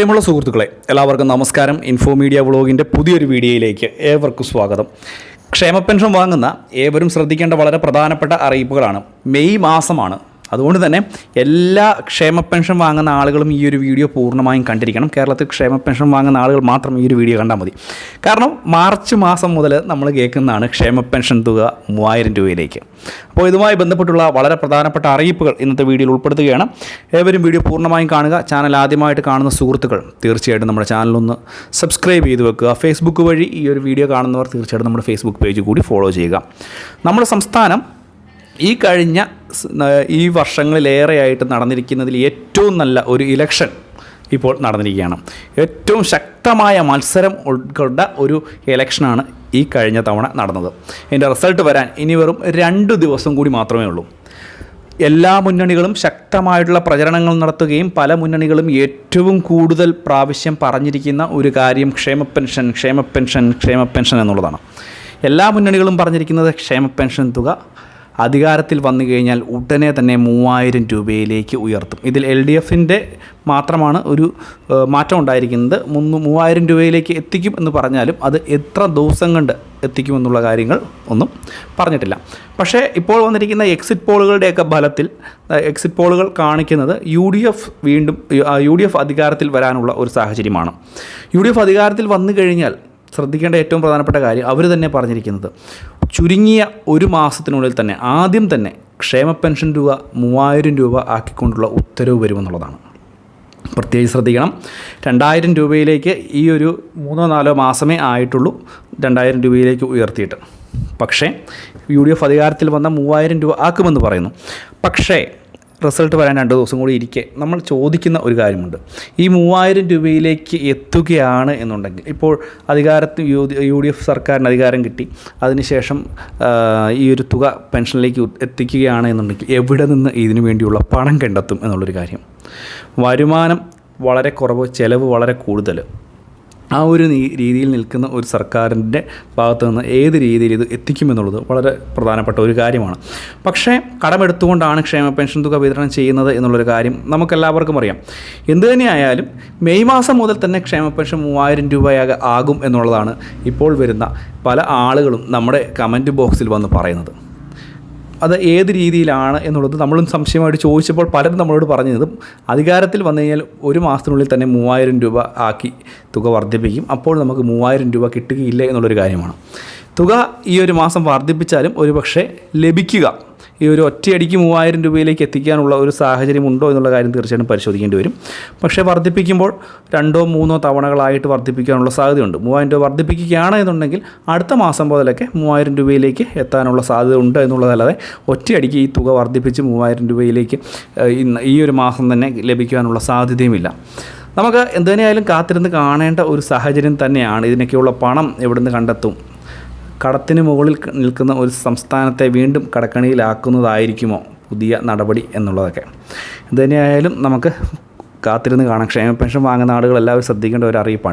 പ്രിയമുള്ള സുഹൃത്തുക്കളെ, എല്ലാവർക്കും നമസ്കാരം. ഇൻഫോ മീഡിയ വ്ളോഗിൻ്റെ പുതിയൊരു വീഡിയോയിലേക്ക് ഏവർക്കും സ്വാഗതം. ക്ഷേമ പെൻഷൻ വാങ്ങുന്ന ഏവരും ശ്രദ്ധിക്കേണ്ട വളരെ പ്രധാനപ്പെട്ട അറിയിപ്പുകളാണ്. മെയ് മാസമാണ്. അതുകൊണ്ട് തന്നെ എല്ലാ ക്ഷേമ പെൻഷൻ വാങ്ങുന്ന ആളുകളും ഈ ഒരു വീഡിയോ പൂർണ്ണമായും കണ്ടിരിക്കണം. കേരളത്തിൽ ക്ഷേമ പെൻഷൻ വാങ്ങുന്ന ആളുകൾ മാത്രം ഈ ഒരു വീഡിയോ കണ്ടാൽ മതി. കാരണം മാർച്ച് മാസം മുതൽ നമ്മൾ കേൾക്കുന്നതാണ് ക്ഷേമ പെൻഷൻ തുക 3000 രൂപയിലേക്ക്. അപ്പോൾ ഇതുമായി ബന്ധപ്പെട്ടുള്ള വളരെ പ്രധാനപ്പെട്ട അറിയിപ്പുകൾ ഇന്നത്തെ വീഡിയോയിൽ ഉൾപ്പെടുത്തുകയാണ്. ഏവരും വീഡിയോ പൂർണ്ണമായും കാണുക. ചാനൽ ആദ്യമായിട്ട് കാണുന്ന സുഹൃത്തുക്കൾ തീർച്ചയായിട്ടും നമ്മുടെ ചാനലൊന്ന് സബ്സ്ക്രൈബ് ചെയ്ത് വെക്കുക. ഫേസ്ബുക്ക് വഴി ഈ ഒരു വീഡിയോ കാണുന്നവർ തീർച്ചയായിട്ടും നമ്മുടെ ഫേസ്ബുക്ക് പേജ് കൂടി ഫോളോ ചെയ്യുക. നമ്മുടെ സംസ്ഥാനം ഈ വർഷങ്ങളിലേറെയായിട്ട് നടന്നിരിക്കുന്നതിൽ ഏറ്റവും നല്ല ഒരു ഇലക്ഷൻ ഇപ്പോൾ നടന്നിരിക്കുകയാണ്. ഏറ്റവും ശക്തമായ മത്സരം ഉൾക്കൊണ്ട ഒരു ഇലക്ഷനാണ് ഈ കഴിഞ്ഞ തവണ നടന്നത്. ഇതിൻ്റെ റിസൾട്ട് വരാൻ ഇനി വെറും 2 ദിവസം കൂടി മാത്രമേ ഉള്ളൂ. എല്ലാ മുന്നണികളും ശക്തമായിട്ടുള്ള പ്രചരണങ്ങൾ നടത്തുകയും പല മുന്നണികളും ഏറ്റവും കൂടുതൽ പ്രാവശ്യം പറഞ്ഞിരിക്കുന്ന ഒരു കാര്യം ക്ഷേമ പെൻഷൻ എന്നുള്ളതാണ്. എല്ലാ മുന്നണികളും പറഞ്ഞിരിക്കുന്നത് ക്ഷേമ പെൻഷൻ തുക അധികാരത്തിൽ വന്നു കഴിഞ്ഞാൽ ഉടനെ തന്നെ 3000 രൂപയിലേക്ക് ഉയർത്തും. ഇതിൽ LDFൻ്റെ മാത്രമാണ് ഒരു മാറ്റം ഉണ്ടായിരിക്കുന്നത്. 3000 രൂപയിലേക്ക് എത്തിക്കും എന്ന് പറഞ്ഞാലും അത് എത്ര ദിവസം കൊണ്ട് എത്തിക്കുമെന്നുള്ള കാര്യങ്ങൾ ഒന്നും പറഞ്ഞിട്ടില്ല. പക്ഷേ ഇപ്പോൾ വന്നിരിക്കുന്ന എക്സിറ്റ് പോളുകളുടെയൊക്കെ ഫലത്തിൽ എക്സിറ്റ് പോളുകൾ കാണിക്കുന്നത് UDF അധികാരത്തിൽ വരാനുള്ള ഒരു സാഹചര്യമാണ്. UDF അധികാരത്തിൽ വന്നു കഴിഞ്ഞാൽ ശ്രദ്ധിക്കേണ്ട ഏറ്റവും പ്രധാനപ്പെട്ട കാര്യം അവർ തന്നെ പറഞ്ഞിരിക്കുന്നത് ചുരുങ്ങിയ 1 മാസത്തിനുള്ളിൽ തന്നെ ആദ്യം തന്നെ ക്ഷേമ പെൻഷൻ തുക 3000 രൂപ ആക്കിക്കൊണ്ടുള്ള ഉത്തരവ് വരുമെന്നുള്ളതാണ്. പ്രത്യേകിച്ച് ശ്രദ്ധിക്കണം. 2000 രൂപയിലേക്ക് ഈ ഒരു 3-4 മാസമേ ആയിട്ടുള്ളൂ 2000 രൂപയിലേക്ക് ഉയർത്തിയിട്ട്. പക്ഷേ UDF അധികാരത്തിൽ വന്ന 3000 രൂപ ആക്കുമെന്ന് പറയുന്നു. പക്ഷേ റിസൾട്ട് വരാൻ 2 ദിവസം കൂടി ഇരിക്കെ നമ്മൾ ചോദിക്കുന്ന ഒരു കാര്യമുണ്ട്. ഈ 3000 രൂപയിലേക്ക് എത്തുകയാണ് എന്നുണ്ടെങ്കിൽ ഇപ്പോൾ UDF സർക്കാരിന് അധികാരം കിട്ടി, അതിനുശേഷം ഈ ഒരു തുക പെൻഷനിലേക്ക് എത്തിക്കുകയാണ് എന്നുണ്ടെങ്കിൽ എവിടെ നിന്ന് ഇതിനു വേണ്ടിയുള്ള പണം കണ്ടെത്തും എന്നുള്ളൊരു കാര്യം. വരുമാനം വളരെ കുറവ്, ചിലവ് വളരെ കൂടുതൽ. ആ ഒരു രീതിയിൽ നിൽക്കുന്ന ഒരു സർക്കാരിൻ്റെ ഭാഗത്തു നിന്ന് ഏത് രീതിയിൽ ഇത് എത്തിക്കുമെന്നുള്ളത് വളരെ പ്രധാനപ്പെട്ട ഒരു കാര്യമാണ്. പക്ഷേ കടമെടുത്തുകൊണ്ടാണ് ക്ഷേമ പെൻഷൻ തുക വിതരണം ചെയ്യുന്നത് എന്നുള്ളൊരു കാര്യം നമുക്കെല്ലാവർക്കും അറിയാം. എന്തു തന്നെയായാലും മെയ് മാസം മുതൽ തന്നെ ക്ഷേമ പെൻഷൻ 3000 രൂപയാകെ ആകും എന്നുള്ളതാണ് ഇപ്പോൾ വരുന്ന പല ആളുകളും നമ്മുടെ കമൻറ്റ് ബോക്സിൽ വന്ന് പറയുന്നത്. അത് ഏത് രീതിയിലാണ് എന്നുള്ളത് നമ്മളും സംശയമായിട്ട് ചോദിച്ചപ്പോൾ പലരും നമ്മളോട് പറഞ്ഞത് അധികാരത്തിൽ വന്നു കഴിഞ്ഞാൽ 1 മാസത്തിനുള്ളിൽ തന്നെ 3000 രൂപ ആക്കി തുക വർദ്ധിപ്പിക്കും, അപ്പോൾ നമുക്ക് 3000 രൂപ കിട്ടുകയില്ല എന്നുള്ളൊരു കാര്യമാണ്. തുക ഈ ഒരു മാസം വർദ്ധിപ്പിച്ചാലും ഒരുപക്ഷെ ലഭിക്കുക ഈ ഒരു ഒറ്റയടിക്ക് 3000 രൂപയിലേക്ക് എത്തിക്കാനുള്ള ഒരു സാഹചര്യം ഉണ്ടോ എന്നുള്ള കാര്യം തീർച്ചയായിട്ടും പരിശോധിക്കേണ്ടി വരും. പക്ഷേ വർദ്ധിപ്പിക്കുമ്പോൾ 2-3 തവണകളായിട്ട് വർദ്ധിപ്പിക്കാനുള്ള സാധ്യതയുണ്ട്. 3000 രൂപ വർദ്ധിപ്പിക്കുകയാണ് എന്നുണ്ടെങ്കിൽ അടുത്ത മാസം മുതലൊക്കെ 3000 രൂപയിലേക്ക് എത്താനുള്ള സാധ്യത ഉണ്ട് എന്നുള്ളതല്ലാതെ ഒറ്റയടിക്ക് ഈ തുക വർദ്ധിപ്പിച്ച് 3000 രൂപയിലേക്ക് ഈ ഒരു മാസം തന്നെ ലഭിക്കാനുള്ള സാധ്യതയുമില്ല. നമുക്ക് എന്തുതന്നെയായാലും കാത്തിരുന്ന് കാണേണ്ട ഒരു സാഹചര്യം തന്നെയാണ്. ഇതിനൊക്കെയുള്ള പണം എവിടുന്ന് കണ്ടെത്തും? കടത്തിന് മുകളിൽ നിൽക്കുന്ന ഒരു സംസ്ഥാനത്തെ വീണ്ടും കടക്കണിയിലാക്കുന്നതായിരിക്കുമോ പുതിയ നടപടി എന്നുള്ളതൊക്കെ. എന്തുതന്നെയായാലും നമുക്ക് കാത്തിരുന്ന് കാണാം. ക്ഷേമ പെൻഷൻ വാങ്ങുന്ന ആളുകൾ എല്ലാവരും ശ്രദ്ധിക്കേണ്ട ഒരു അറിയിപ്പാണ്.